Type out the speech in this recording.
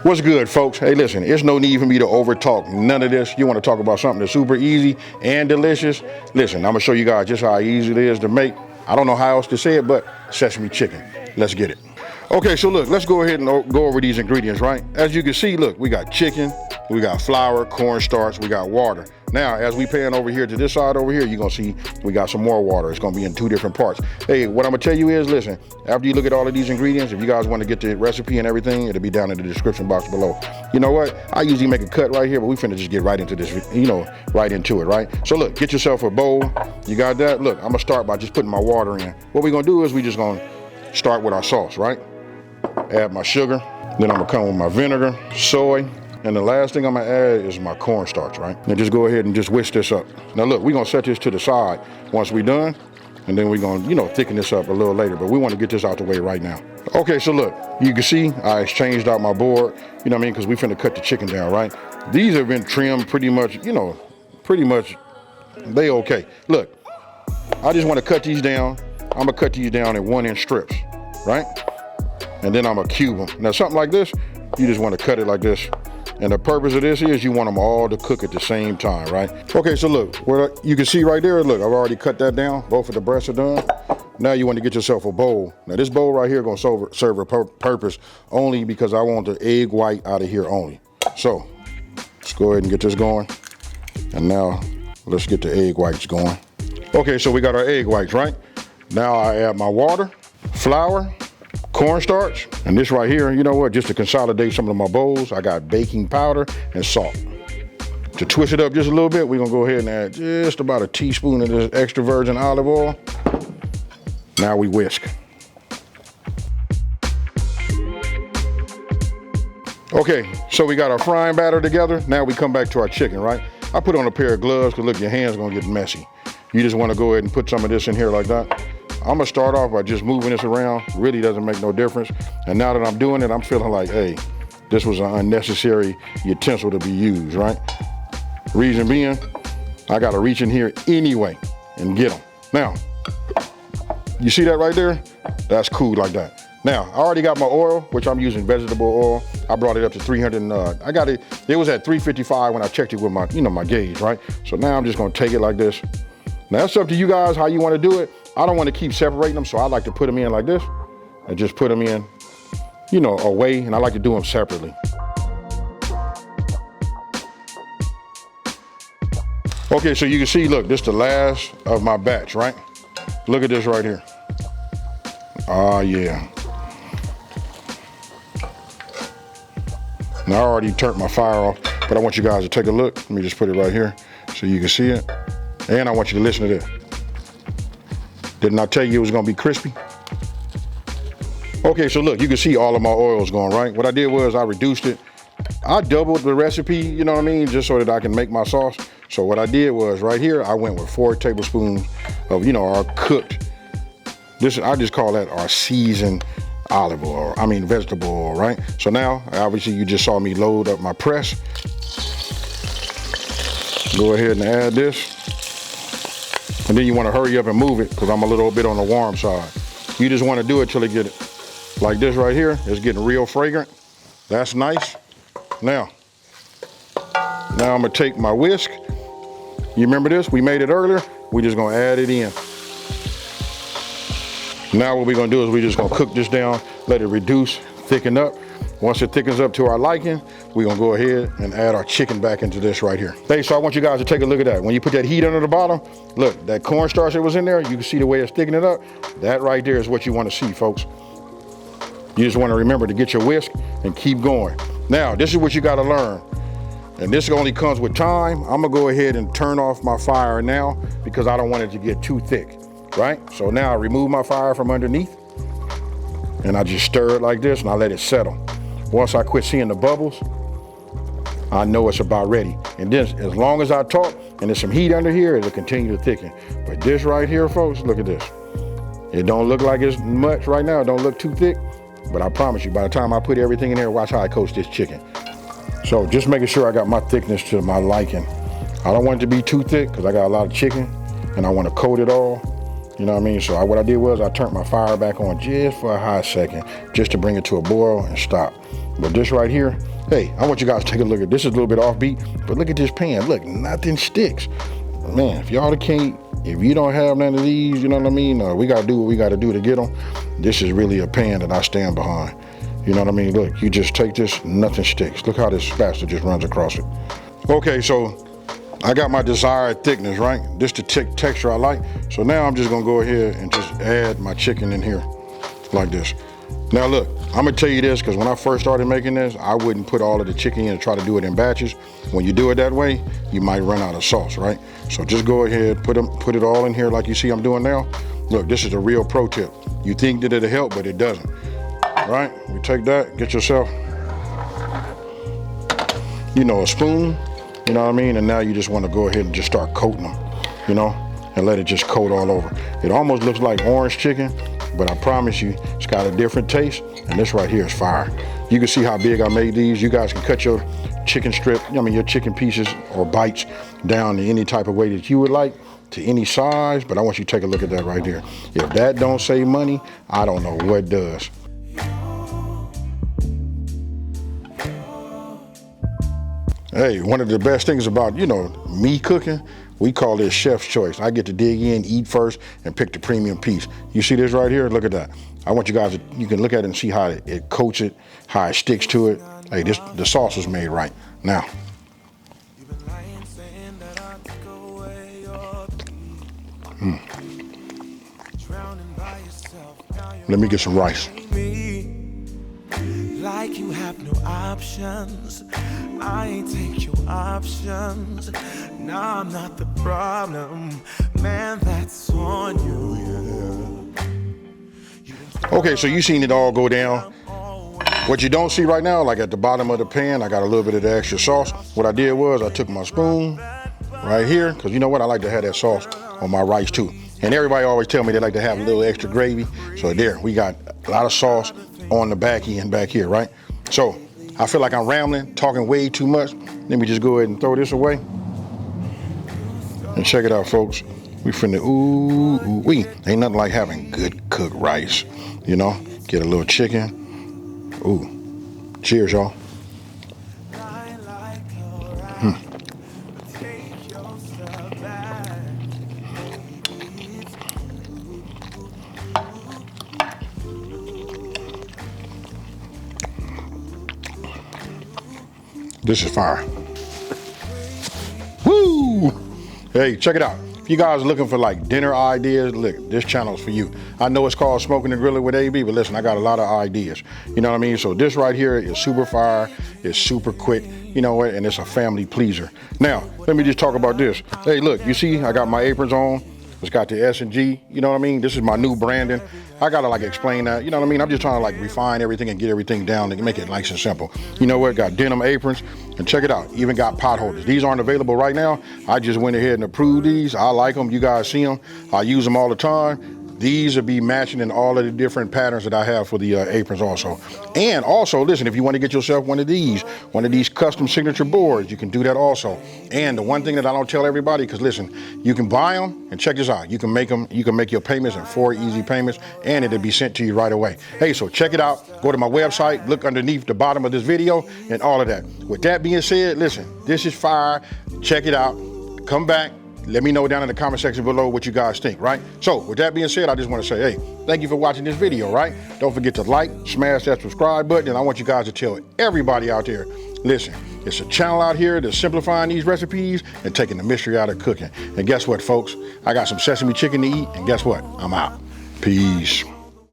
What's good, folks? Hey, listen, it's no need for me to over talk none of this. You want to talk about something that's super easy and delicious? Listen, I'm gonna show you guys just how easy it is to make. I don't know how else to say it, but sesame chicken. Let's get it. Okay, so look, let's go ahead and go over these ingredients, right? As you can see, look, we got chicken, we got flour, cornstarch, we got water. Now, as we pan over here to this side over here, you're gonna see we got some more water. It's gonna be in two different parts. Hey, what I'm gonna tell you is, listen, after you look at all of these ingredients, if you guys wanna get the recipe and everything, it'll be down in the description box below. You know what? I usually make a cut right here, but we finna just get right into this, right into it, right? So look, get yourself a bowl. You got that? Look, I'm gonna start by just putting my water in. What we're gonna do is we just gonna start with our sauce, right? Add my sugar, then I'm gonna come with my vinegar, soy, and the last thing I'm gonna add is my cornstarch, right? Now just go ahead and just whisk this up. Now look, we're gonna set this to the side once we're done, and then we're gonna, thicken this up a little later, but we wanna get this out the way right now. Okay, so look, you can see I exchanged out my board, you know what I mean? Because we finna cut the chicken down, right? These have been trimmed pretty much, they okay. Look, I just wanna cut these down. I'm gonna cut these down in 1-inch strips, right? And then I'm gonna cube them. Now something like this, you just wanna cut it like this. And the purpose of this is you want them all to cook at the same time, right? Okay, so look, what you can see right there, look, I've already cut that down. Both of the breasts are done. Now you want to get yourself a bowl. Now this bowl right here gonna serve a purpose only because I want the egg white out of here only. So let's go ahead and get this going. And now let's get the egg whites going. Okay, so we got our egg whites, right? Now I add my water, flour, cornstarch, and this right here, you know what, just to consolidate some of my bowls, I got baking powder and salt. To twist it up just a little bit, we're gonna go ahead and add just about a teaspoon of this extra virgin olive oil. Now we whisk. Okay, so we got our frying batter together. Now we come back to our chicken, right? I put on a pair of gloves because look, your hand's gonna get messy. You just wanna go ahead and put some of this in here like that. I'm gonna start off by just moving this around. Really doesn't make no difference. And now that I'm doing it, I'm feeling like, hey, this was an unnecessary utensil to be used, right? Reason being, I gotta reach in here anyway and get them. Now, you see that right there? That's cool like that. Now, I already got my oil, which I'm using vegetable oil. I brought it up to 300, I got it, it was at 355 when I checked it with my, my gauge, right? So now I'm just gonna take it like this. Now that's up to you guys, how you wanna do it. I don't want to keep separating them, so I like to put them in like this and just put them in, away, and I like to do them separately. Okay, so you can see, look, this is the last of my batch, right? Look at this right here. Ah, yeah. Now I already turned my fire off, but I want you guys to take a look. Let me just put it right here so you can see it. And I want you to listen to this. Didn't I tell you it was gonna be crispy? Okay, so look, you can see all of my oils going, right? What I did was I reduced it. I doubled the recipe, you know what I mean? Just so that I can make my sauce. So what I did was right here, I went with 4 tablespoons of, our cooked, I just call that our seasoned olive oil, vegetable oil, right? So now, obviously you just saw me load up my press. Go ahead and add this. And then you want to hurry up and move it because I'm a little bit on the warm side. You just want to do it till it get like this right here. It's getting real fragrant. That's nice. Now I'm gonna take my whisk. You remember this? We made it earlier. We're just gonna add it in. Now what we're gonna do is we're just gonna cook this down, let it reduce, thicken up. Once it thickens up to our liking, we're gonna go ahead and add our chicken back into this right here. Hey, so I want you guys to take a look at that. When you put that heat under the bottom, look, that cornstarch that was in there, you can see the way it's thickening up. That right there is what you wanna see, folks. You just wanna remember to get your whisk and keep going. Now, this is what you gotta learn. And this only comes with time. I'm gonna go ahead and turn off my fire now because I don't want it to get too thick, right? So now I remove my fire from underneath and I just stir it like this and I let it settle. Once I quit seeing the bubbles, I know it's about ready. And then as long as I talk and there's some heat under here, it'll continue to thicken. But this right here, folks, look at this. It don't look like it's much right now. It don't look too thick, but I promise you, by the time I put everything in there, watch how I coat this chicken. So just making sure I got my thickness to my liking. I don't want it to be too thick because I got a lot of chicken and I want to coat it all. You know what I mean? So what I did was I turned my fire back on just for a hot second, just to bring it to a boil and stop. But this right here, hey, I want you guys to take a look at this. Is a little bit offbeat, but look at this pan. Look, nothing sticks. Man, if y'all can't, if you don't have none of these, you know what I mean? We gotta do what we gotta do to get them. This is really a pan that I stand behind. You know what I mean? Look, you just take this, nothing sticks. Look how this spatula just runs across it. Okay, so I got my desired thickness, right? This the texture I like. So now I'm just gonna go ahead and just add my chicken in here like this. Now look, I'm gonna tell you this, because when I first started making this, I wouldn't put all of the chicken in and try to do it in batches. When you do it that way, you might run out of sauce, right? So just go ahead, put it all in here like you see I'm doing now. Look, this is a real pro tip. You think that it'll help, but it doesn't, right? You take that, get yourself, you know, a spoon, you know what I mean? And now you just wanna go ahead and just start coating them, you know, and let it just coat all over. It almost looks like orange chicken, but I promise you, it's got a different taste, and this right here is fire. You can see how big I made these. You guys can cut your chicken strip, your chicken pieces or bites down in any type of way that you would like, to any size, but I want you to take a look at that right there. If that don't save money, I don't know what does. Hey, one of the best things about, me cooking, we call this chef's choice. I get to dig in, eat first, and pick the premium piece. You see this right here? Look at that. I want you guys to, you can look at it and see how it coats it, how it sticks to it. Hey, the sauce was made right. Now, let me get some rice. Like you have no options. I ain't take your options. Now I'm not the problem. Man, that's on you. Okay, so you seen it all go down. What you don't see right now, like at the bottom of the pan, I got a little bit of the extra sauce. What I did was I took my spoon right here, because you know what? I like to have that sauce on my rice too. And everybody always tell me they like to have a little extra gravy. So there, we got a lot of sauce on the back end back here, right? So I feel like I'm rambling, talking way too much. Let me just go ahead and throw this away. And check it out, folks. We finna, ooh-wee. Ain't nothing like having good cooked rice. You know, get a little chicken. Ooh, cheers, y'all. This is fire. Woo! Hey, check it out. If you guys are looking for like dinner ideas, look, this channel is for you. I know it's called Smoking and Grilling with AB, but listen, I got a lot of ideas. You know what I mean? So this right here is super fire. It's super quick. You know what? And it's a family pleaser. Now, let me just talk about this. Hey, look, you see, I got my aprons on. It's got the S&G, you know what I mean? This is my new branding. I gotta like explain that, you know what I mean? I'm just trying to like refine everything and get everything down to make it nice and simple. You know what? Got denim aprons, and check it out. Even got pot holders. These aren't available right now. I just went ahead and approved these. I like them. You guys see them. I use them all the time. These will be matching in all of the different patterns that I have for the aprons also. And also, listen, if you want to get yourself one of these custom signature boards, you can do that also. And the one thing that I don't tell everybody, because listen, you can buy them, and check this out. You can make your payments in 4 easy payments, and it'll be sent to you right away. Hey, so check it out. Go to my website, look underneath the bottom of this video, and all of that. With that being said, listen, this is fire. Check it out. Come back. Let me know down in the comment section below what you guys think, right? So with that being said, I just want to say, hey, thank you for watching this video, right? Don't forget to like, smash that subscribe button, and I want you guys to tell everybody out there, listen, it's a channel out here that's simplifying these recipes and taking the mystery out of cooking. And guess what, folks? I got some sesame chicken to eat, and guess what? I'm out. Peace.